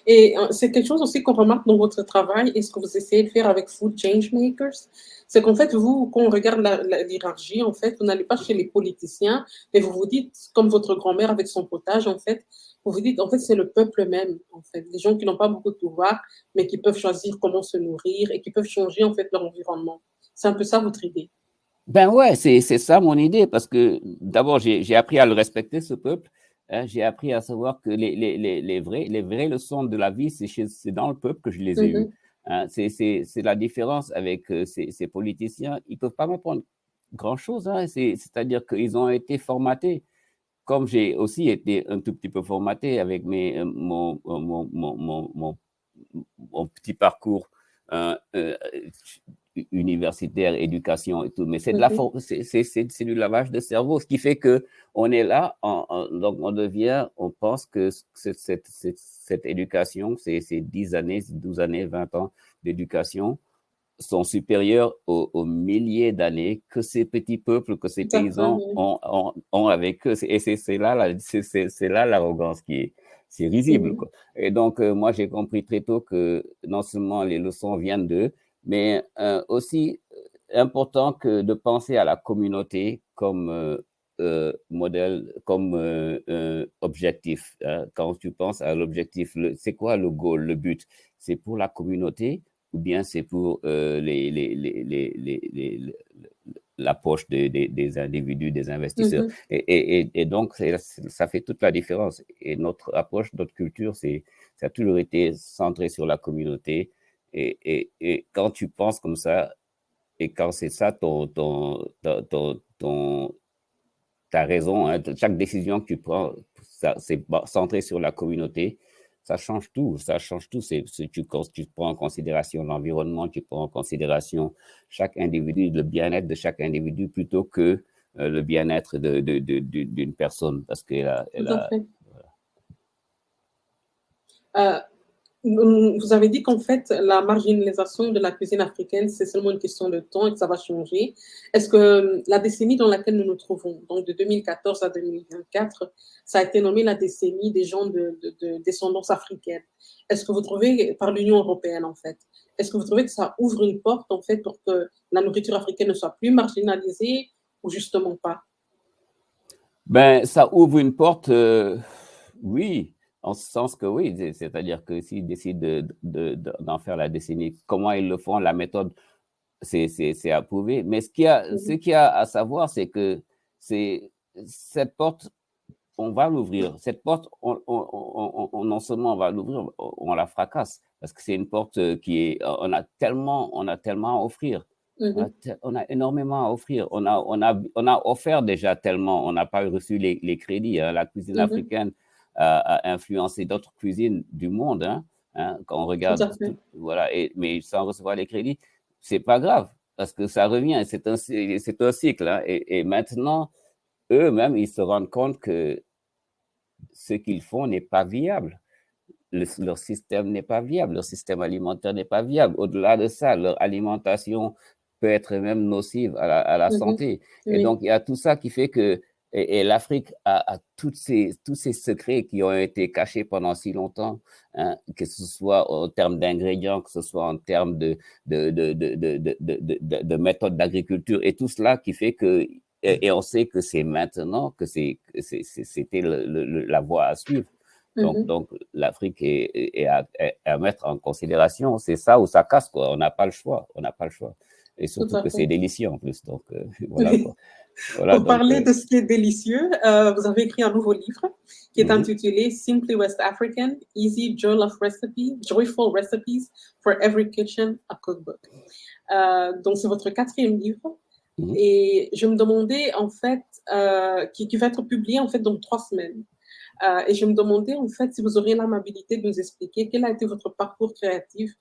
Et c'est quelque chose aussi qu'on remarque dans votre travail et ce que vous essayez de faire avec Food Changemakers, c'est qu'en fait, vous, quand on regarde la hiérarchie, en fait, vous n'allez pas chez les politiciens, mais vous vous dites, comme votre grand-mère avec son potage, en fait, vous vous dites, en fait, c'est le peuple même, en fait, les gens qui n'ont pas beaucoup de pouvoir, mais qui peuvent choisir comment se nourrir et qui peuvent changer, en fait, leur environnement. C'est un peu ça votre idée. Ben ouais, c'est ça mon idée, parce que d'abord, j'ai appris à le respecter, ce peuple. Hein, j'ai appris à savoir que les vraies leçons de la vie, c'est dans le peuple que je les ai eues. Mhm. Hein, c'est la différence avec ces politiciens. Ils ne peuvent pas m'apprendre grand-chose. Hein, c'est-à-dire qu'ils ont été formatés, comme j'ai aussi été un tout petit peu formaté avec mon petit parcours euh, euh, universitaire, éducation et tout, mais Mhm. c'est du lavage de cerveau, ce qui fait que on est là, donc on pense que cette éducation, ces 10 années, 12 années, 20 ans d'éducation sont supérieures aux milliers d'années que ces petits peuples, que ces Tout à fait, paysans oui. ont avec eux. Et c'est là l'arrogance c'est risible, Mhm. quoi. Et donc, moi, j'ai compris très tôt que non seulement les leçons viennent d'eux, mais aussi important que de penser à la communauté comme modèle, comme objectif. Hein. Quand tu penses à l'objectif, c'est quoi le goal, le but? C'est pour la communauté ou bien c'est pour la poche des individus, des investisseurs. Mhm. Et donc, ça fait toute la différence. Et notre approche, notre culture, ça a toujours été centré sur la communauté. Et quand tu penses comme ça, et quand c'est ça ta raison, hein, chaque décision que tu prends, c'est centré sur la communauté, ça change tout. Ça change tout. Tu prends en considération l'environnement, tu prends en considération chaque individu, le bien-être de chaque individu plutôt que le bien-être d'une personne. Parce qu'Tout à fait. Euh, Vous avez dit qu'en fait, la marginalisation de la cuisine africaine, c'est seulement une question de temps et que ça va changer. Est-ce que la décennie dans laquelle nous nous trouvons, donc de 2014 à 2024, ça a été nommé la décennie des gens de descendance africaine. Est-ce que vous trouvez, par l'Union européenne en fait, est-ce que vous trouvez que ça ouvre une porte en fait pour que la nourriture africaine ne soit plus marginalisée ou justement pas? Ben, ça ouvre une porte, oui, en ce sens que oui, c'est-à-dire que s'ils décident d'en faire la décennie, comment ils le font, la méthode, c'est approuvé. Mais ce Mhm. qu'il y a à savoir, c'est que c'est cette porte, on va l'ouvrir. Cette porte, non seulement on va l'ouvrir, on la fracasse parce que c'est une porte on a tellement à offrir. Mhm. On a énormément à offrir. On a offert déjà tellement. On n'a pas reçu les crédits. Hein. La cuisine Mhm. africaine a influencé d'autres cuisines du monde. Hein, quand on Tout regarde, à fait. voilà, mais sans recevoir les crédits, c'est pas grave parce que ça revient. C'est un cycle. Hein, et maintenant, eux-mêmes, ils se rendent compte que ce qu'ils font n'est pas viable. Leur système n'est pas viable, leur système alimentaire n'est pas viable. Au-delà de ça, leur alimentation peut être même nocive à la Mhm. santé. Et Oui. donc, il y a tout ça qui fait que et l'Afrique a tous ces secrets qui ont été cachés pendant si longtemps, hein, que ce soit en termes d'ingrédients, que ce soit en termes de méthodes d'agriculture, et tout cela qui fait que, et on sait que c'est maintenant que c'était la voie à suivre. Mhm. Donc l'Afrique est à mettre en considération. C'est ça où ça casse, quoi. On n'a pas le choix. On n'a pas le choix. Et Tout surtout à que c'est fait. délicieux en plus. Donc, voilà, quoi. Voilà, Pour donc, parler de ce qui est délicieux, vous avez écrit un nouveau livre qui est mm-hmm, intitulé Simply West African, Easy Joyful Recipes for Every Kitchen, a Cookbook. Donc, c'est votre quatrième livre. mm-hmm. Et je me demandais, en fait, qui va être publié, en fait, dans 3 semaines. Et je me demandais, en fait, si vous auriez l'amabilité de nous expliquer quel a été votre parcours créatif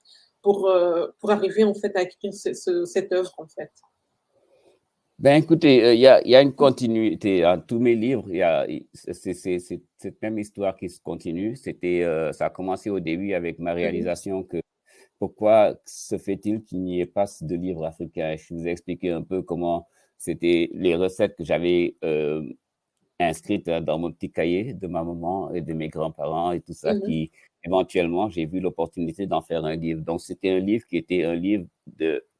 pour arriver, en fait, à écrire cette œuvre, en fait. Ben écoutez, il y a une continuité dans tous mes livres. C'est cette même histoire qui se continue. Ça a commencé au début avec ma Mhm. réalisation que pourquoi se fait-il qu'il n'y ait pas de livres africains? Je vous ai expliqué un peu comment c'était les recettes que j'avais inscrites dans mon petit cahier de ma maman et de mes grands-parents et tout ça Mhm. éventuellement, j'ai vu l'opportunité d'en faire un livre. Donc, c'était un livre qui était un livre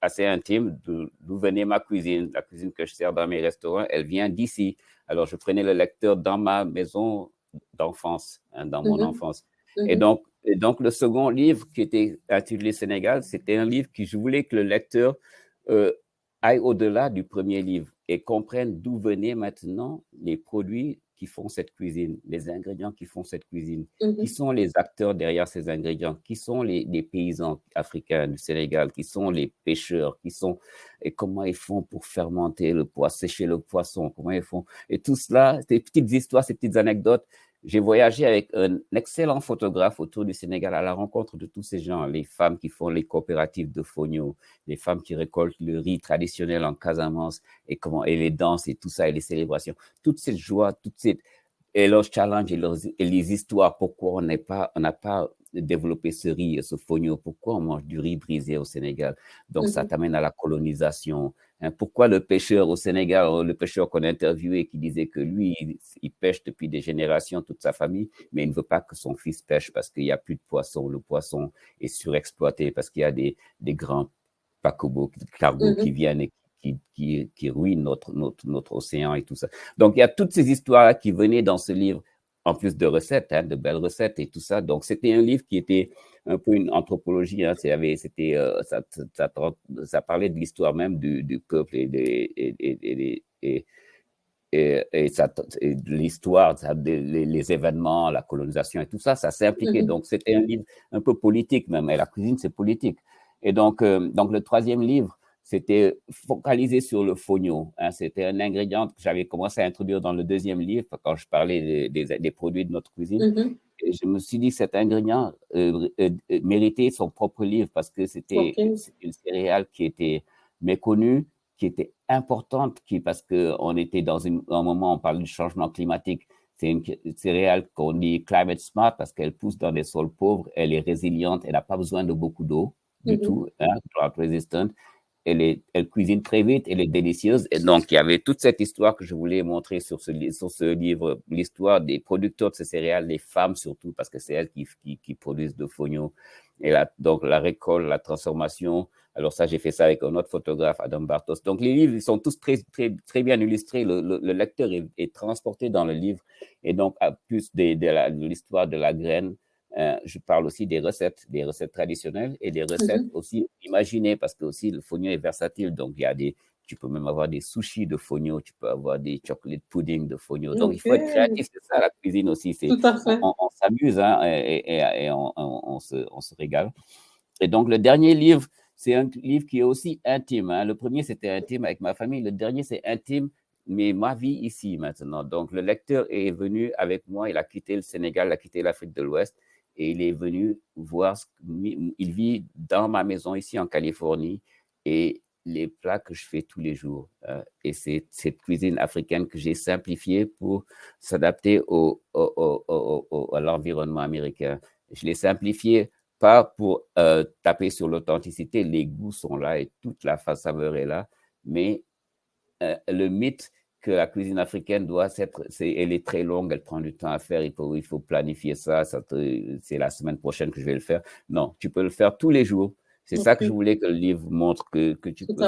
assez intime d'où venait ma cuisine. La cuisine que je sers dans mes restaurants, elle vient d'ici. Alors, je prenais le lecteur dans ma maison d'enfance, hein, dans mon enfance. Et donc, le second livre qui était intitulé Sénégal, c'était un livre que je voulais que le lecteur aille au-delà du premier livre et comprenne d'où venaient maintenant les produits qui font cette cuisine, les ingrédients qui font cette cuisine, qui sont les acteurs derrière ces ingrédients, qui sont les paysans africains du Sénégal, qui sont les pêcheurs, et comment ils font pour fermenter le poisson, sécher le poisson, comment ils font. Et tout cela, ces petites histoires, ces petites anecdotes. J'ai voyagé avec un excellent photographe autour du Sénégal à la rencontre de tous ces gens, les femmes qui font les coopératives de Fogno, les femmes qui récoltent le riz traditionnel en Casamance et les danses et tout ça et les célébrations. Toute cette joie, et leurs challenges et les histoires, pourquoi on n'a pas développé ce riz et ce Fogno, pourquoi on mange du riz brisé au Sénégal. Donc, ça t'amène à la colonisation. Hein, pourquoi le pêcheur au Sénégal, le pêcheur qu'on a interviewé qui disait que lui, il pêche depuis des générations, toute sa famille, mais il ne veut pas que son fils pêche parce qu'il n'y a plus de poisson. Le poisson est surexploité parce qu'il y a des grands paquebots, cargos qui viennent et qui ruinent notre océan et tout ça. Donc, il y a toutes ces histoires qui venaient dans ce livre, en plus de recettes, hein, de belles recettes et tout ça. Donc, c'était un livre qui était un peu une anthropologie. Hein. Ça parlait de l'histoire même du peuple et de l'histoire, les événements, la colonisation et tout ça, ça s'est impliqué. Donc, c'était un livre un peu politique même. Et la cuisine, c'est politique. Et donc le troisième livre, c'était focalisé sur le fogno. Hein. C'était un ingrédient que j'avais commencé à introduire dans le deuxième livre quand je parlais des produits de notre cuisine. Et je me suis dit que cet ingrédient méritait son propre livre parce que c'était une céréale qui était méconnue, qui était importante, parce qu'on était dans un moment où on parle du changement climatique. C'est une céréale qu'on dit climate smart parce qu'elle pousse dans des sols pauvres, elle est résiliente, elle n'a pas besoin de beaucoup d'eau du tout, hein, drought resistant. Elle cuisine très vite, elle est délicieuse. Et donc, il y avait toute cette histoire que je voulais montrer sur ce livre, l'histoire des producteurs de ces céréales, les femmes surtout, parce que c'est elles qui produisent de fogno. Et donc, la récolte, la transformation. Alors ça, j'ai fait ça avec un autre photographe, Adam Bartos. Donc, les livres, ils sont tous très, très, très bien illustrés. Le lecteur est transporté dans le livre. Et donc, à plus de l'histoire de la graine, je parle aussi des recettes traditionnelles et des recettes aussi imaginées parce que aussi le fogno est versatile. Donc, tu peux même avoir des sushis de fogno, tu peux avoir des chocolate pudding de fogno. Donc, il faut être créatif, c'est ça la cuisine aussi. Tout à fait. On s'amuse hein, et on se régale. Et donc, le dernier livre, c'est un livre qui est aussi intime. Hein. Le premier, c'était intime avec ma famille. Le dernier, c'est intime, mais ma vie ici maintenant. Donc, le lecteur est venu avec moi. Il a quitté le Sénégal, il a quitté l'Afrique de l'Ouest et il est venu voir. Il vit dans ma maison ici en Californie et les plats que je fais tous les jours. Et c'est cette cuisine africaine que j'ai simplifiée pour s'adapter à l'environnement américain. Je l'ai simplifiée pas pour taper sur l'authenticité, les goûts sont là et toute la saveur est là, mais le mythe que la cuisine africaine elle est très longue, elle prend du temps à faire, il faut planifier ça, c'est la semaine prochaine que je vais le faire. Non, tu peux le faire tous les jours. C'est ça que je voulais que le livre montre, que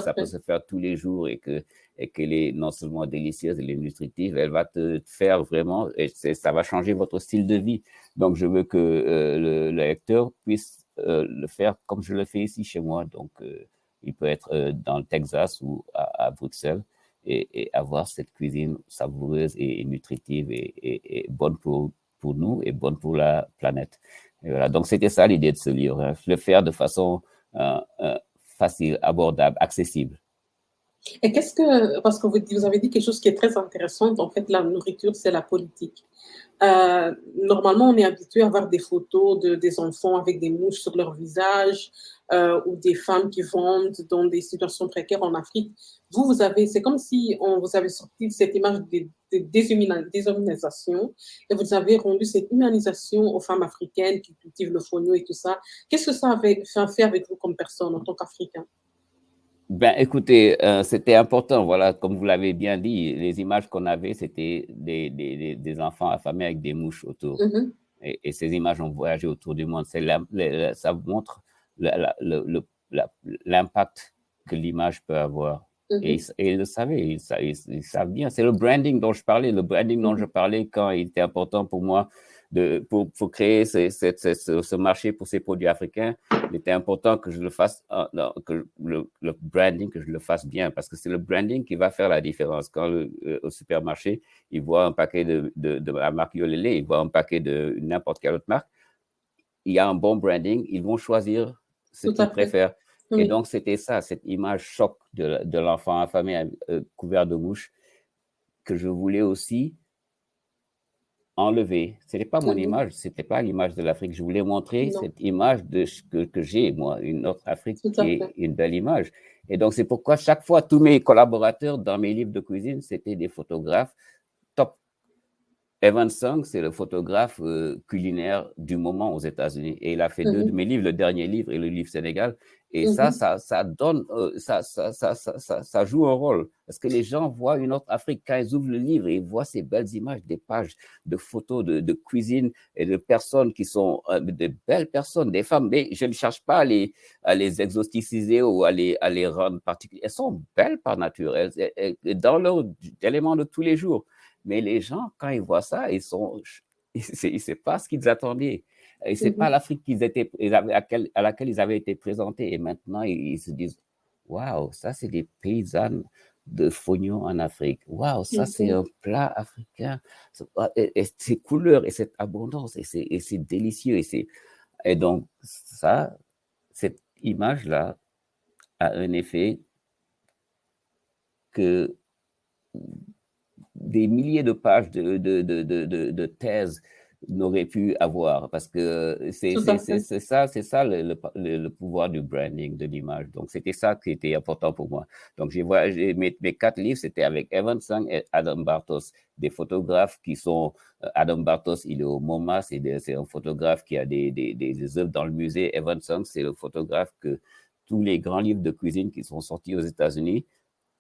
ça peut se faire tous les jours et qu'elle est non seulement délicieuse, elle est nutritive, elle va te faire vraiment, et ça va changer votre style de vie. Donc, je veux que le lecteur puisse le faire comme je le fais ici chez moi. Donc, il peut être dans le Texas ou à Bruxelles et avoir cette cuisine savoureuse et nutritive et bonne pour nous et bonne pour la planète. Et voilà. Donc, c'était ça l'idée de ce livre, hein. Le faire de façon facile, abordable, accessible. Et parce que vous avez dit quelque chose qui est très intéressant, en fait, la nourriture, c'est la politique. Normalement, on est habitué à voir des photos des enfants avec des mouches sur leur visage ou des femmes qui vendent dans des situations précaires en Afrique. C'est comme si vous avez sorti cette image de déshumanisation et vous avez rendu cette humanisation aux femmes africaines qui cultivent le fogno et tout ça. Qu'est-ce que ça avait fait avec vous comme personne en tant qu'Africain? Ben, écoutez, c'était important, voilà, comme vous l'avez bien dit, les images qu'on avait, c'était des enfants affamés avec des mouches autour. Et ces images ont voyagé autour du monde. Ça montre l'impact que l'image peut avoir. Et ils le savaient, ils savent bien. C'est le branding dont je parlais, quand il était important pour moi pour créer ce marché pour ces produits africains. Il était important que je le fasse, que le branding, que je le fasse bien, parce que c'est le branding qui va faire la différence. Quand au supermarché, ils voient un paquet de la marque Yolélé, ils voient un paquet de n'importe quelle autre marque, il y a un bon branding, ils vont choisir ce qu'ils préfèrent. Oui. Et donc, c'était ça, cette image choc de l'enfant affamé couvert de mouches que je voulais aussi enlever. Ce n'était pas mon image, ce n'était pas l'image de l'Afrique. Je voulais montrer cette image que j'ai, moi, une autre Afrique qui est une belle image. Et donc, c'est pourquoi chaque fois, tous mes collaborateurs dans mes livres de cuisine, c'était des photographes top. Evan Sung, c'est le photographe culinaire du moment aux États-Unis. Et il a fait deux de mes livres, le dernier livre et le livre Sénégal. Et ça donne, ça joue un rôle. Parce que les gens voient une autre Afrique quand ils ouvrent le livre et ils voient ces belles images, des pages de photos de cuisine et de personnes qui sont de belles personnes, des femmes. Mais je ne cherche pas à les exoticiser ou à les rendre particulières. Elles sont belles par nature, dans leur élément de tous les jours. Mais les gens, quand ils voient ça, ils ne savent pas ce qu'ils attendaient. Et ce n'est pas l'Afrique à laquelle ils avaient été présentés. Et maintenant, ils se disent, waouh, ça, c'est des paysannes de Fognon en Afrique. Waouh, ça, c'est un plat africain. Et ces couleurs et cette abondance, et c'est délicieux. Et donc, cette image-là a un effet que des milliers de pages de thèses n'auraient pu avoir, parce que c'est ça le pouvoir du branding, de l'image. Donc, c'était ça qui était important pour moi. Donc, mes 4 livres, c'était avec Evan Sung et Adam Bartos, des photographes qui sont... Adam Bartos, il est au MoMA, c'est un photographe qui a des œuvres dans le musée. Evan Sung, c'est le photographe que tous les grands livres de cuisine qui sont sortis aux États-Unis,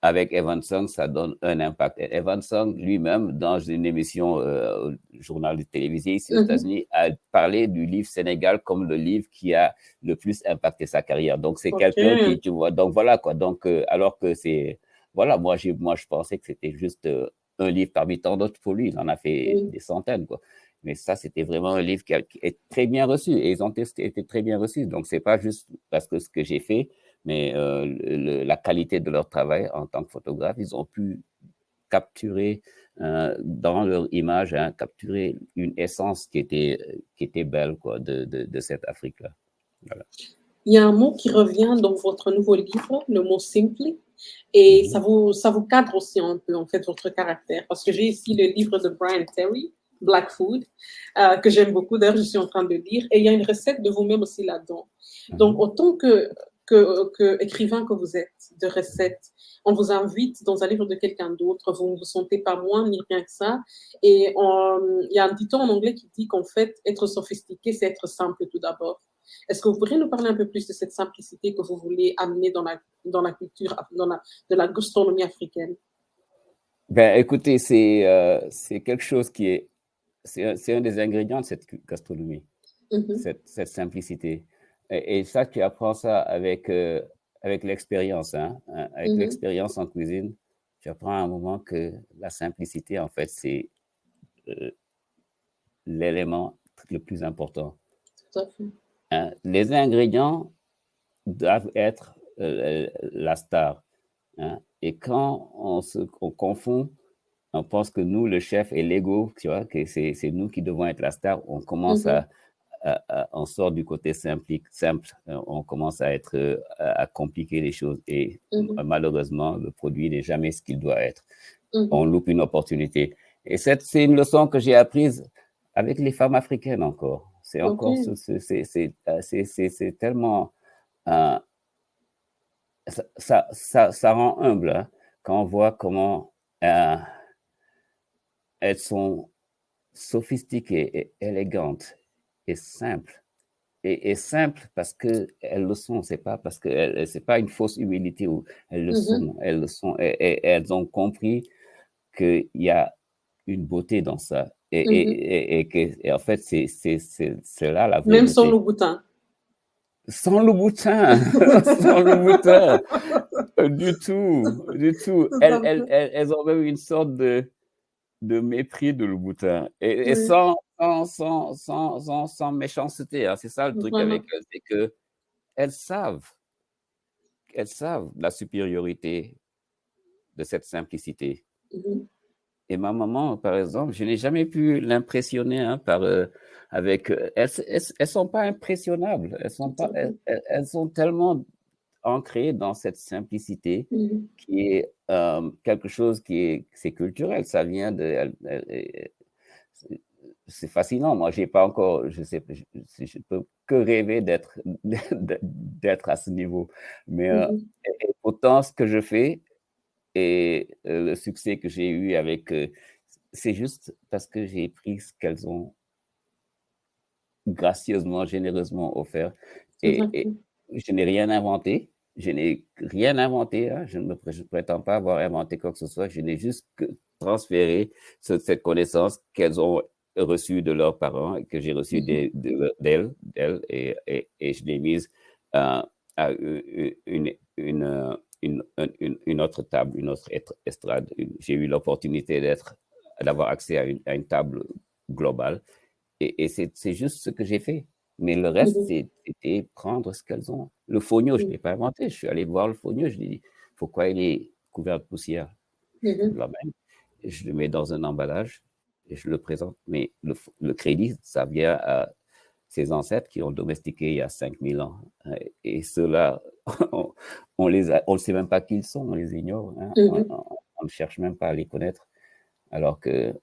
avec Evan Sung, ça donne un impact. Et Evan Sung lui-même, dans une émission au journal télévisé ici aux États-Unis, a parlé du livre Sénégal comme le livre qui a le plus impacté sa carrière. Donc, c'est quelqu'un qui, tu vois, donc voilà quoi. Donc, alors que c'est, voilà, moi, je pensais que c'était juste un livre parmi tant d'autres pour lui. Il en a fait des centaines, quoi. Mais ça, c'était vraiment un livre qui est très bien reçu. Et ils ont été très bien reçus. Donc, c'est pas juste parce que ce que j'ai fait, mais la qualité de leur travail en tant que photographe, ils ont pu capturer dans leur image, capturer une essence qui était belle, quoi, de cette Afrique-là. Voilà. Il y a un mot qui revient dans votre nouveau livre, le mot simply, et ça vous cadre aussi un peu, en fait, votre caractère. Parce que j'ai ici le livre de Brian Terry, Black Food, que j'aime beaucoup. D'ailleurs, je suis en train de lire. Et il y a une recette de vous-même aussi là-dedans. Donc, autant que écrivain que vous êtes de recettes, on vous invite dans un livre de quelqu'un d'autre, vous ne vous sentez pas moins ni rien que ça. Et il y a un dicton en anglais qui dit qu'en fait, être sophistiqué, c'est être simple tout d'abord. Est-ce que vous pourriez nous parler un peu plus de cette simplicité que vous voulez amener dans la culture, de la gastronomie africaine? Ben, écoutez, c'est quelque chose qui est... C'est un des ingrédients de cette gastronomie, cette simplicité. Et ça, tu apprends ça avec l'expérience. Avec l'expérience en cuisine, tu apprends à un moment que la simplicité, en fait, c'est l'élément le plus important. Tout à fait. Les ingrédients doivent être la star. Et quand on confond, on pense que nous, le chef et l'ego, tu vois, que c'est nous qui devons être la star, on commence on sort du côté simple, on commence à compliquer les choses. Et malheureusement, le produit n'est jamais ce qu'il doit être. On loupe une opportunité. Et c'est une leçon que j'ai apprise avec les femmes africaines encore. C'est encore, c'est tellement... ça rend humble quand on voit comment elles sont sophistiquées et élégantes et simples. Et simples parce qu'elles le sont, c'est pas parce que c'est pas une fausse humilité, où elles le sont, elles le sont, et elles ont compris qu'il y a une beauté dans ça. Et en fait, c'est là la Même sans vérité. le boutin. Sans le boutin, sans le boutin, du tout. Elles ont même une sorte de mépris de le boutin et Oui, sans méchanceté. Hein. C'est ça le truc voilà. avec elles, c'est que elles savent la supériorité de cette simplicité. Et ma maman, par exemple, je n'ai jamais pu l'impressionner hein, avec. Elles sont pas impressionnables. Elles sont tellement ancrées dans cette simplicité qui est quelque chose c'est culturel. Ça vient c'est fascinant. Moi, j'ai pas encore, je peux que rêver d'être à ce niveau. Mais et pourtant, ce que je fais et le succès que j'ai eu avec, c'est juste parce que j'ai pris ce qu'elles ont gracieusement, généreusement offert. Et je n'ai rien inventé. Je n'ai rien inventé. Hein. Je ne prétends pas avoir inventé quoi que ce soit. Je n'ai juste transféré cette connaissance qu'elles ont reçue de leurs parents et que j'ai reçue d'elles. Et je l'ai mise à une autre table, une autre estrade. J'ai eu l'opportunité d'avoir accès à une table globale. Et c'est juste ce que j'ai fait. Mais le reste, c'était prendre ce qu'elles ont. Le fonio, je ne l'ai pas inventé. Je suis allé voir le fonio, je lui ai dit, pourquoi il est couvert de poussière? Je l'emmène, je le mets dans un emballage et je le présente. Mais le crédit, ça vient à ses ancêtres qui ont domestiqué il y a 5000 ans. Et ceux-là, on ne sait même pas qui ils sont, on les ignore. Hein. On ne cherche même pas à les connaître. Alors que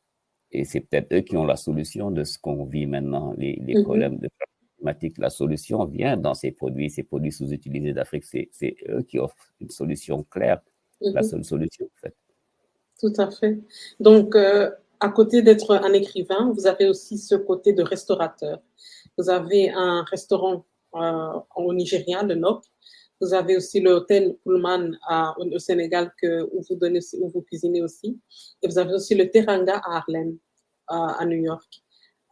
et c'est peut-être eux qui ont la solution de ce qu'on vit maintenant, les problèmes de climatique. La solution vient dans ces produits sous-utilisés d'Afrique. C'est eux qui offrent une solution claire, la seule solution, en fait. Tout à fait. Donc, à côté d'être un écrivain, vous avez aussi ce côté de restaurateur. Vous avez un restaurant au Nigeria, le NOC. Vous avez aussi l'hôtel Pullman au Sénégal où vous cuisinez aussi. Et vous avez aussi le Teranga à Harlem, à New York.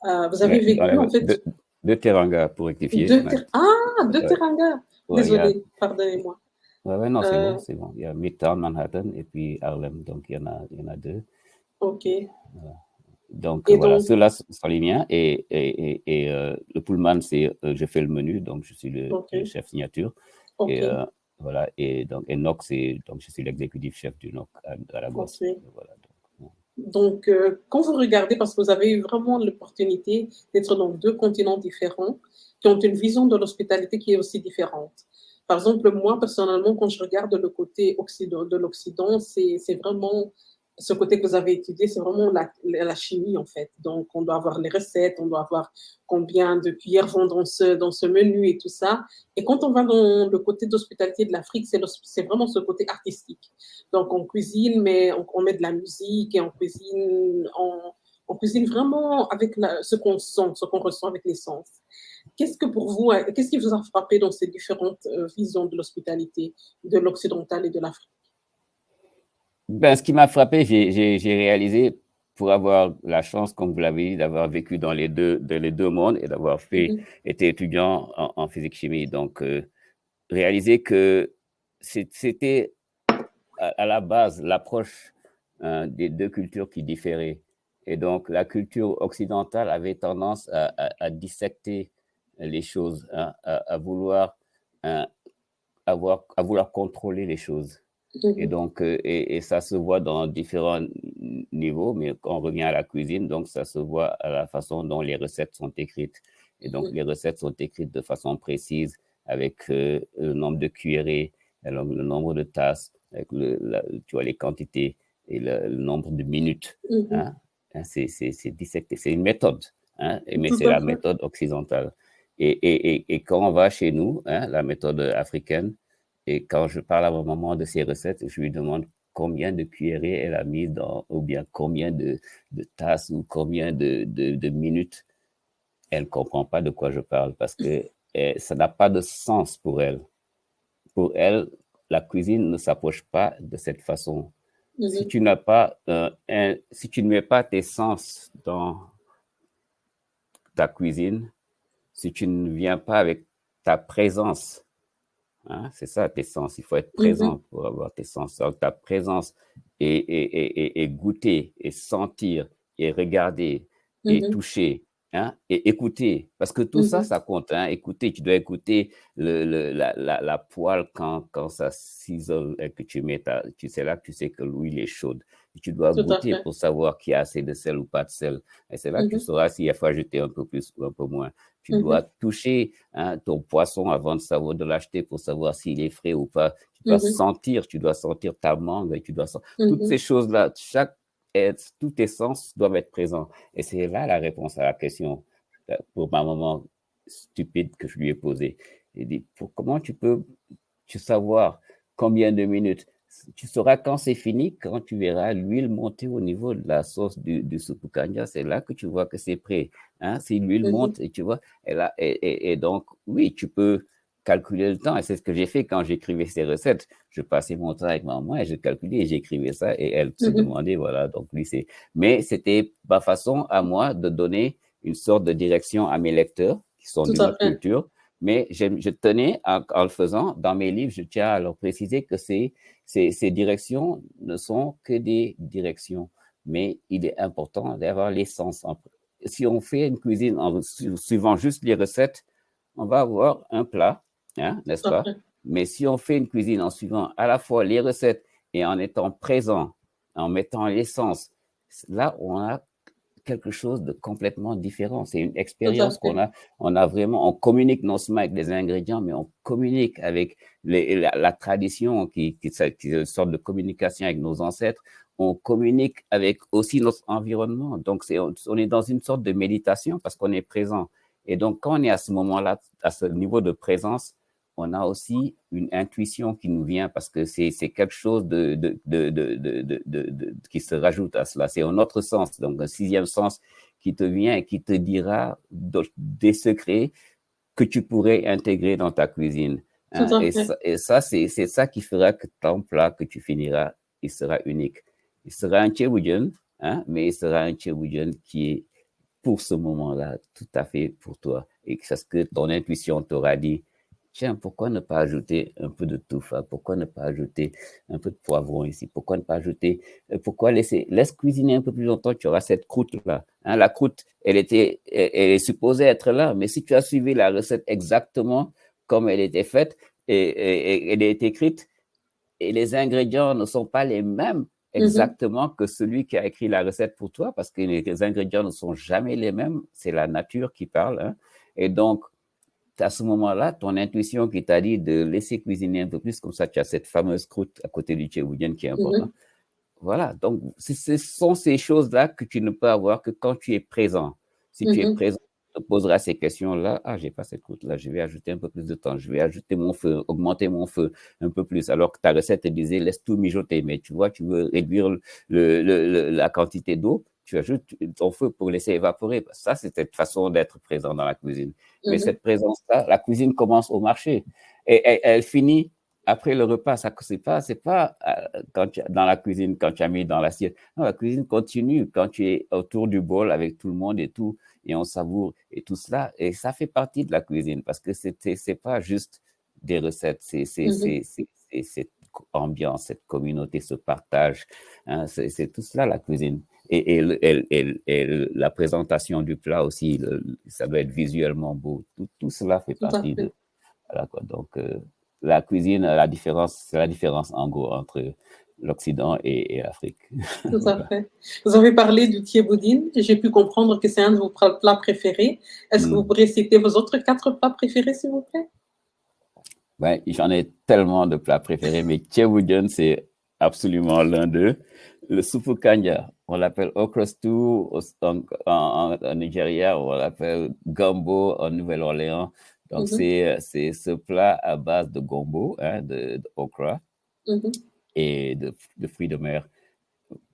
Vous avez vécu, en fait... Deux Teranga, pour rectifier. Deux Teranga. Ouais, Désolée, pardonnez-moi. Ouais, non, c'est bon. Il y a Midtown Manhattan et puis Harlem, donc il y en a deux. OK. Donc voilà, ceux-là sont les miens. Et le Pullman, je fais le menu, donc je suis le chef signature. Et voilà, et NOC, donc je suis l'exécutif chef du NOC à Lagos. Voilà, donc, quand vous regardez, parce que vous avez eu vraiment l'opportunité d'être dans deux continents différents, qui ont une vision de l'hospitalité qui est aussi différente. Par exemple, moi, personnellement, quand je regarde le côté de l'Occident, c'est vraiment ce côté que vous avez étudié, c'est vraiment la chimie, en fait. Donc, on doit avoir les recettes, on doit avoir combien de cuillères vont dans ce menu et tout ça. Et quand on va dans le côté d'hospitalité de l'Afrique, c'est vraiment ce côté artistique. Donc, on cuisine, mais on met de la musique et on cuisine vraiment avec ce qu'on sent, ce qu'on ressent avec les sens. Qu'est-ce qui vous a frappé dans ces différentes visions de l'hospitalité, de l'occidental et de l'Afrique? Ben, ce qui m'a frappé, j'ai réalisé, pour avoir la chance, comme vous l'avez dit, d'avoir vécu dans les deux mondes et d'avoir été étudiant en physique-chimie. Donc, réaliser que c'était à la base l'approche des deux cultures qui différaient. Et donc, la culture occidentale avait tendance à dissecter les choses, hein, à vouloir contrôler les choses. Et donc, et ça se voit dans différents niveaux, mais quand on revient à la cuisine, donc ça se voit à la façon dont les recettes sont écrites. Et donc, les recettes sont écrites de façon précise, avec le nombre de cuillerées, le nombre de tasses, avec tu vois, les quantités et le nombre de minutes. Hein? C'est dissecté, c'est une méthode, hein? Mais c'est la méthode occidentale. Et quand on va chez nous, hein, la méthode africaine, et quand je parle à ma maman de ses recettes, je lui demande combien de cuillerées elle a mis ou bien combien de tasses ou combien de minutes. Elle ne comprend pas de quoi je parle parce que ça n'a pas de sens pour elle. Pour elle, la cuisine ne s'approche pas de cette façon. Si tu n'as pas, si tu ne mets pas tes sens dans ta cuisine, si tu ne viens pas avec ta présence, hein, c'est ça tes sens, il faut être présent pour avoir tes sens. Donc, ta présence et goûter et sentir et regarder et toucher, hein, et écouter, parce que tout ça, ça compte. Hein. Écouter, tu dois écouter la poêle quand ça s'isole et que tu mets c'est là que tu sais que l'huile est chaude. Et tu dois goûter pour savoir qu'il y a assez de sel ou pas de sel. Et c'est là que tu sauras s'il faut ajouter un peu plus ou un peu moins. Tu dois toucher, hein, ton poisson avant de savoir de l'acheter pour savoir s'il est frais ou pas. Tu dois sentir, tu dois sentir ta mangue, tu dois sentir toutes ces choses-là. Tous tes sens doivent être présents. Et c'est là la réponse à la question pour ma maman stupide que je lui ai posée. Il dit, comment tu peux savoir combien de minutes? Tu sauras quand c'est fini, quand tu verras l'huile monter au niveau de la sauce du soupe kanja, c'est là que tu vois que c'est prêt. Hein? Si l'huile monte, et tu vois, et donc, oui, tu peux calculer le temps. Et c'est ce que j'ai fait quand j'écrivais ces recettes. Je passais mon temps avec maman et je calculais et j'écrivais ça et elle se demandait, voilà, donc lui, c'est... Mais c'était ma façon à moi de donner une sorte de direction à mes lecteurs qui sont d'une autre culture. Mais je tenais, en le faisant, dans mes livres, je tiens à leur préciser que ces directions ne sont que des directions. Mais il est important d'avoir l'essence. Si on fait une cuisine en suivant juste les recettes, on va avoir un plat, hein, n'est-ce pas? Mais si on fait une cuisine en suivant à la fois les recettes et en étant présent, en mettant l'essence, là, on a quelque chose de complètement différent. C'est une expérience qu'on a. On communique non seulement avec les ingrédients, mais on communique avec la tradition qui est une sorte de communication avec nos ancêtres. On communique avec aussi notre environnement. Donc, on est dans une sorte de méditation parce qu'on est présent. Et donc, quand on est à ce moment-là, à ce niveau de présence, on a aussi une intuition qui nous vient parce que c'est quelque chose qui se rajoute à cela. C'est un autre sens, donc un sixième sens qui te vient et qui te dira des secrets que tu pourrais intégrer dans ta cuisine. Hein? Et ça, c'est ça qui fera que ton plat que tu finiras, il sera unique. Il sera un tchéboudjen, hein? Mais il sera un tchéboudjen qui est pour ce moment-là tout à fait pour toi. Et c'est ce que ton intuition t'aura dit. Tiens, pourquoi ne pas ajouter un peu de touffa? Pourquoi ne pas ajouter un peu de poivron ici? Pourquoi ne pas ajouter... Pourquoi laisse cuisiner un peu plus longtemps, tu auras cette croûte-là. Hein, la croûte, elle est supposée être là, mais si tu as suivi la recette exactement comme elle était faite et elle est écrite, et les ingrédients ne sont pas les mêmes exactement que celui qui a écrit la recette pour toi, parce que les ingrédients ne sont jamais les mêmes, c'est la nature qui parle. Hein. Et donc, à ce moment-là, ton intuition qui t'a dit de laisser cuisiner un peu plus, comme ça tu as cette fameuse croûte à côté du tchéboudjen qui est important. Voilà, donc ce sont ces choses-là que tu ne peux avoir que quand tu es présent. Si tu es présent, tu te poseras ces questions-là. Ah, j'ai pas cette croûte-là, je vais ajouter un peu plus de temps, je vais ajouter mon feu, augmenter mon feu un peu plus, alors que ta recette te disait laisse tout mijoter, mais tu vois, tu veux réduire la quantité d'eau, tu ajoutes ton feu pour laisser évaporer. Ça, c'est cette façon d'être présent dans la cuisine. Mais cette présence-là, la cuisine commence au marché et elle finit après le repas. C'est pas dans la cuisine quand tu as mis dans l'assiette. Non, la cuisine continue quand tu es autour du bol avec tout le monde et tout, et on savoure et tout cela. Et ça fait partie de la cuisine parce que c'est pas juste des recettes, c'est cette ambiance, cette communauté, ce partage. Hein, c'est tout cela la cuisine. Et la présentation du plat aussi, ça doit être visuellement beau. Tout cela fait partie de... Voilà, quoi. Donc, la cuisine, c'est la différence en gros entre l'Occident et l'Afrique. Tout à fait. Vous avez parlé du thiéboudine. J'ai pu comprendre que c'est un de vos plats préférés. Est-ce que vous pourriez citer vos autres 4 plats préférés, s'il vous plaît? Ouais, j'en ai tellement de plats préférés, mais thiéboudjen, c'est absolument l'un d'eux. Le soupe kanja, on l'appelle okra stew en Nigeria, on l'appelle gumbo en Nouvelle-Orléans. Donc, c'est ce plat à base de gombo, hein, de okra et de fruits de mer,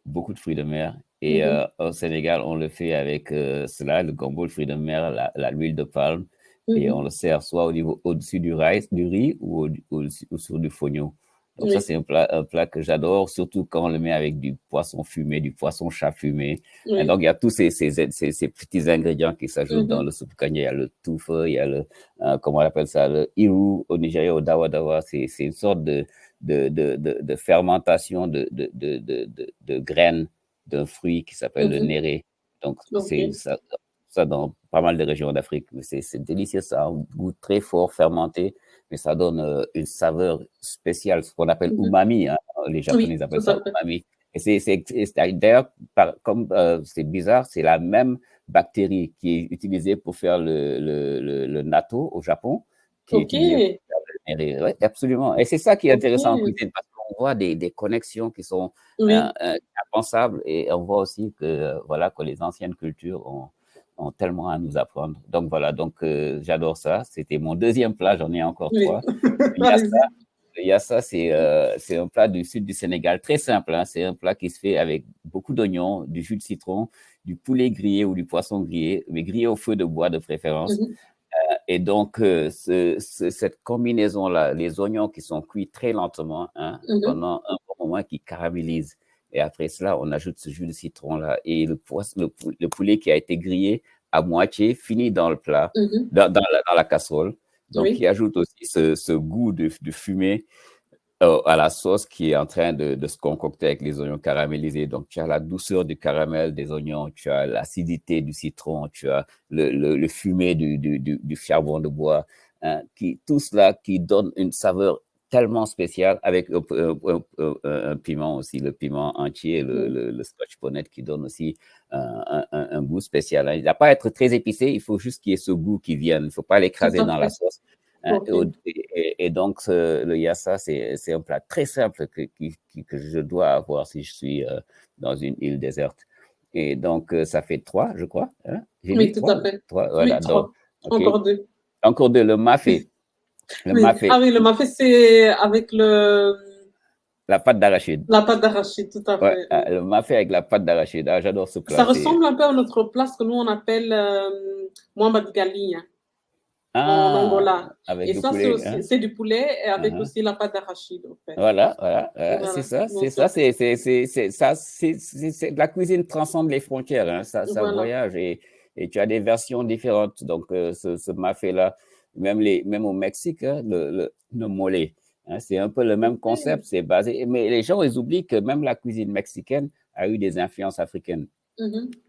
beaucoup de fruits de mer. Et au Sénégal, on le fait avec cela, le gombo, le fruit de mer, l'huile de palme. Et on le sert soit au-dessus du riz ou sur du fonio. Donc ça, c'est un plat que j'adore, surtout quand on le met avec du poisson fumé, du poisson chat fumé. Et donc, il y a tous ces petits ingrédients qui s'ajoutent dans le soupe kanya. Il y a le touffe, il y a le, comment on appelle ça, le iru au Nigeria, au dawa dawa. C'est une sorte de fermentation de graines d'un fruit qui s'appelle le néré. Donc, c'est ça dans pas mal de régions d'Afrique. C'est délicieux, ça a un goût très fort, fermenté, mais ça donne une saveur spéciale, ce qu'on appelle umami. Hein. Les Japonais appellent ça umami. Et d'ailleurs, comme c'est bizarre, c'est la même bactérie qui est utilisée pour faire le natto au Japon, qui est utilisée pour faire le néré. Ouais, absolument. Et c'est ça qui est intéressant en cuisine, parce qu'on voit des connexions qui sont impensables, et on voit aussi que, voilà, que les anciennes cultures ont tellement à nous apprendre. Donc voilà, j'adore ça. C'était mon deuxième plat, j'en ai encore 3. Le yassa, c'est un plat du sud du Sénégal, très simple. Hein. C'est un plat qui se fait avec beaucoup d'oignons, du jus de citron, du poulet grillé ou du poisson grillé, mais grillé au feu de bois de préférence. Et donc, cette combinaison-là, les oignons qui sont cuits très lentement, hein, pendant un bon moment, qui caramélisent. Et après cela, on ajoute ce jus de citron-là et le poulet qui a été grillé à moitié, fini dans le plat, dans la casserole. Donc, qui ajoute aussi ce goût de fumée à la sauce qui est en train de se concocter avec les oignons caramélisés. Donc, tu as la douceur du caramel des oignons, tu as l'acidité du citron, tu as le fumé du charbon de bois, hein, tout cela qui donne une saveur tellement spéciale, avec un piment aussi, le piment entier, le scotch bonnet, qui donne aussi un goût spécial. Hein. Il ne va pas être très épicé, il faut juste qu'il y ait ce goût qui vienne. Il ne faut pas l'écraser dans la sauce. Hein. Et donc, le yassa, c'est un plat très simple que je dois avoir si je suis dans une île déserte. Et donc, ça fait 3, je crois. Hein? Oui, tout à fait. 3, voilà. Oui, 3. Donc, okay. Encore 2. Encore 2, le mafé. Mafé. Ah oui, le mafé, c'est avec la pâte d'arachide. La pâte d'arachide, tout à fait. Ouais, le mafé avec la pâte d'arachide. Ah, j'adore ce plat. Ça ressemble un peu à notre plat, ce que nous, on appelle mwamba galinha. En Angola. Et ça, c'est du poulet et avec aussi la pâte d'arachide. En fait. Voilà. C'est ça. La cuisine transcende les frontières. Hein. Ça voyage et tu as des versions différentes. Donc, ce mafé-là, même au Mexique, hein, le mole. Hein, c'est un peu le même concept. C'est basé. Mais les gens, ils oublient que même la cuisine mexicaine a eu des influences africaines.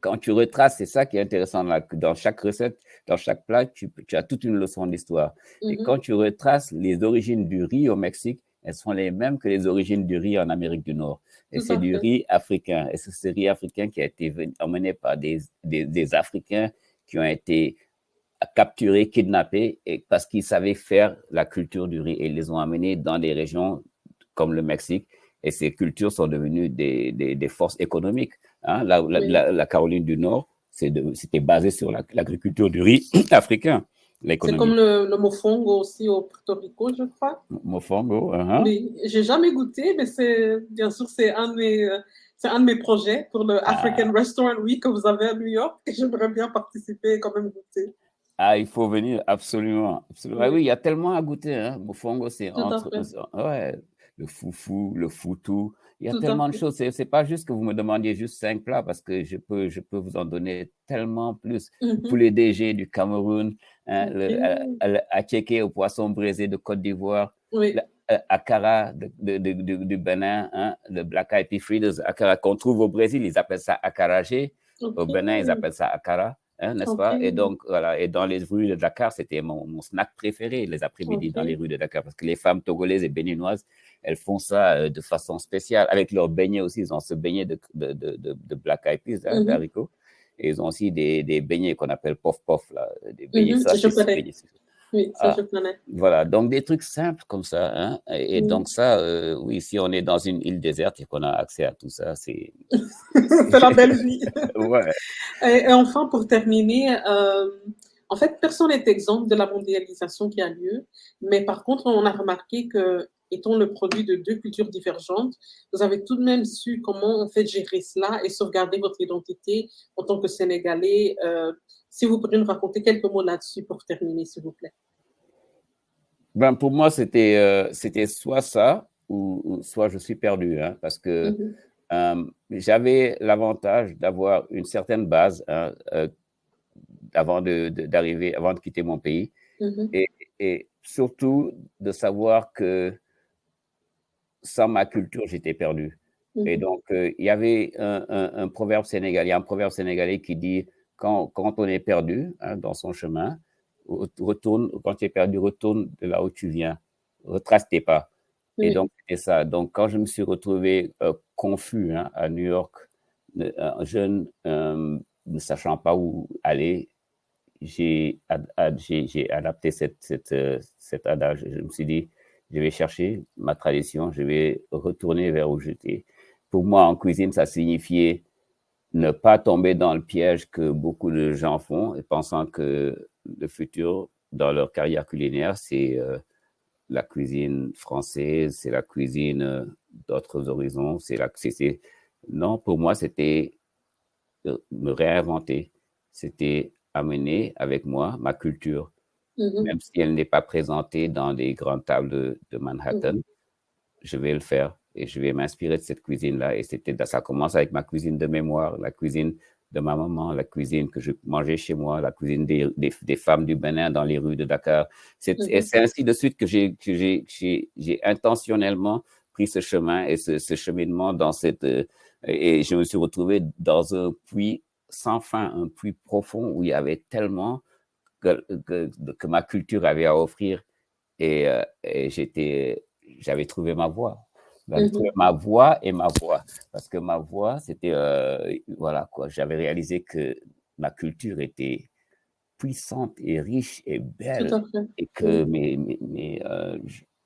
Quand tu retraces, c'est ça qui est intéressant dans chaque recette, dans chaque plat, tu as toute une leçon d'histoire. Et quand tu retraces les origines du riz au Mexique, elles sont les mêmes que les origines du riz en Amérique du Nord. Et c'est du riz africain. Et c'est ce riz africain qui a été emmené par des Africains qui ont été capturés, kidnappés, parce qu'ils savaient faire la culture du riz. Et ils les ont amenés dans des régions comme le Mexique. Et ces cultures sont devenues des forces économiques. Hein, la Caroline du Nord, c'était basé sur l'agriculture du riz africain. C'est comme le mofongo aussi au Porto Rico, je crois. Mofongo, Oui, j'ai jamais goûté, mais bien sûr, c'est un de mes projets pour le African Restaurant Week que vous avez à New York, et j'aimerais bien participer et quand même goûter. Ah, il faut venir, absolument. Oui, il y a tellement à goûter. Hein. Mofongo, c'est le foufou, le foutou. Il y a tellement de choses. C'est pas juste que vous me demandiez juste 5 plats, parce que je peux vous en donner tellement plus. Poulet DG du Cameroun, hein, le attiéké au poisson braisé de Côte d'Ivoire, akara du Bénin, hein, le Black Eyed Peas Fritters, akara qu'on trouve au Brésil, ils appellent ça acarajé. Au Bénin, ils appellent ça akara. Hein, n'est-ce pas? Et donc, voilà, et dans les rues de Dakar, c'était mon snack préféré les après-midi dans les rues de Dakar, parce que les femmes togolaises et béninoises, elles font ça de façon spéciale. Avec leurs beignets aussi, ils ont ce beignet de Black Eyed Peas, d'haricots. Et ils ont aussi des beignets qu'on appelle pof-pof, là, des beignets saucisses. Oui, ça je connais. Voilà, donc des trucs simples comme ça. Hein? Et donc ça, oui, si on est dans une île déserte et qu'on a accès à tout ça, c'est... c'est la belle vie. Ouais. Et enfin, pour terminer, en fait, personne n'est exempt de la mondialisation qui a lieu, mais par contre, on a remarqué que, étant le produit de 2 cultures divergentes, vous avez tout de même su comment en fait gérer cela et sauvegarder votre identité en tant que Sénégalais. Si vous pourriez nous raconter quelques mots là-dessus pour terminer, s'il vous plaît. Ben, pour moi, c'était soit ça, où soit je suis perdu, hein, parce que j'avais l'avantage d'avoir une certaine base, hein, avant d'arriver, avant de quitter mon pays, et surtout de savoir que sans ma culture, j'étais perdu. Et donc, il y avait un proverbe sénégalais, il y a un proverbe sénégalais qui dit quand on est perdu, hein, dans son chemin, retourne, quand tu es perdu, retourne de là où tu viens, retrace tes pas. Et donc, c'est ça. Donc, quand je me suis retrouvé confus, hein, à New York, jeune, ne sachant pas où aller, j'ai adapté cet adage. Je me suis dit, je vais chercher ma tradition, je vais retourner vers où j'étais. Pour moi, en cuisine, ça signifiait ne pas tomber dans le piège que beaucoup de gens font, et pensant que le futur dans leur carrière culinaire, c'est la cuisine française, c'est la cuisine d'autres horizons. Non, pour moi, c'était me réinventer. C'était amener avec moi ma culture, même si elle n'est pas présentée dans les grandes tables de Manhattan. Je vais le faire et je vais m'inspirer de cette cuisine-là. Et ça commence avec ma cuisine de mémoire, la cuisine de ma maman, la cuisine que je mangeais chez moi, la cuisine des femmes du Bénin dans les rues de Dakar. Et c'est ainsi de suite que j'ai intentionnellement pris ce chemin et ce cheminement et je me suis retrouvé dans un puits sans fin, un puits profond où il y avait tellement que ma culture avait à offrir, et j'avais trouvé ma voie. J'avais trouvé ma voie et ma voix. Parce que ma voix, c'était, voilà quoi, j'avais réalisé que ma culture était puissante et riche et belle, et que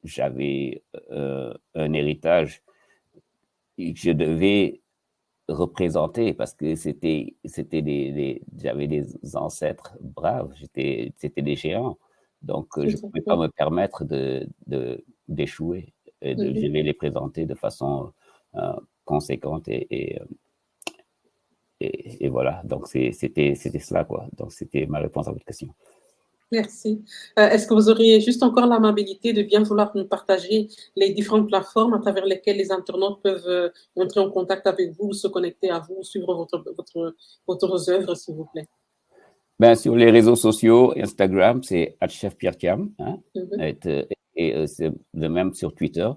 j'avais un héritage que je devais représenter, parce que j'avais des ancêtres braves, c'était des géants. Donc, je ne pouvais pas me permettre d'échouer. Je vais les présenter de façon conséquente, et voilà. Donc, c'était cela, quoi. Donc, c'était ma réponse à votre question. Merci. Est-ce que vous auriez juste encore l'amabilité de bien vouloir nous partager les différentes plateformes à travers lesquelles les internautes peuvent entrer en contact avec vous, se connecter à vous, suivre votre œuvre, s'il vous plaît? Ben, sur les réseaux sociaux, Instagram, c'est @chefpierre-thiam, hein, et c'est le même sur Twitter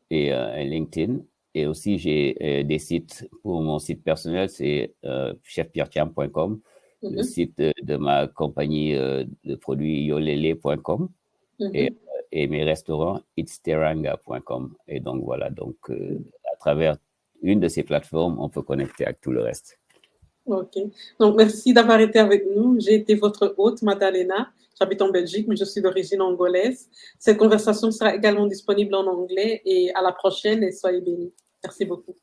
et LinkedIn. Et aussi, j'ai des sites pour mon site personnel, c'est chefpierrethiam.com, le site de ma compagnie de produits yolele.com, et mes restaurants itsteranga.com. Et donc, voilà, donc à travers une de ces plateformes, on peut connecter avec tout le reste. OK. Donc, merci d'avoir été avec nous. J'ai été votre hôte, Madalena. J'habite en Belgique, mais je suis d'origine angolaise. Cette conversation sera également disponible en anglais, et à la prochaine, et soyez bénis. Merci beaucoup.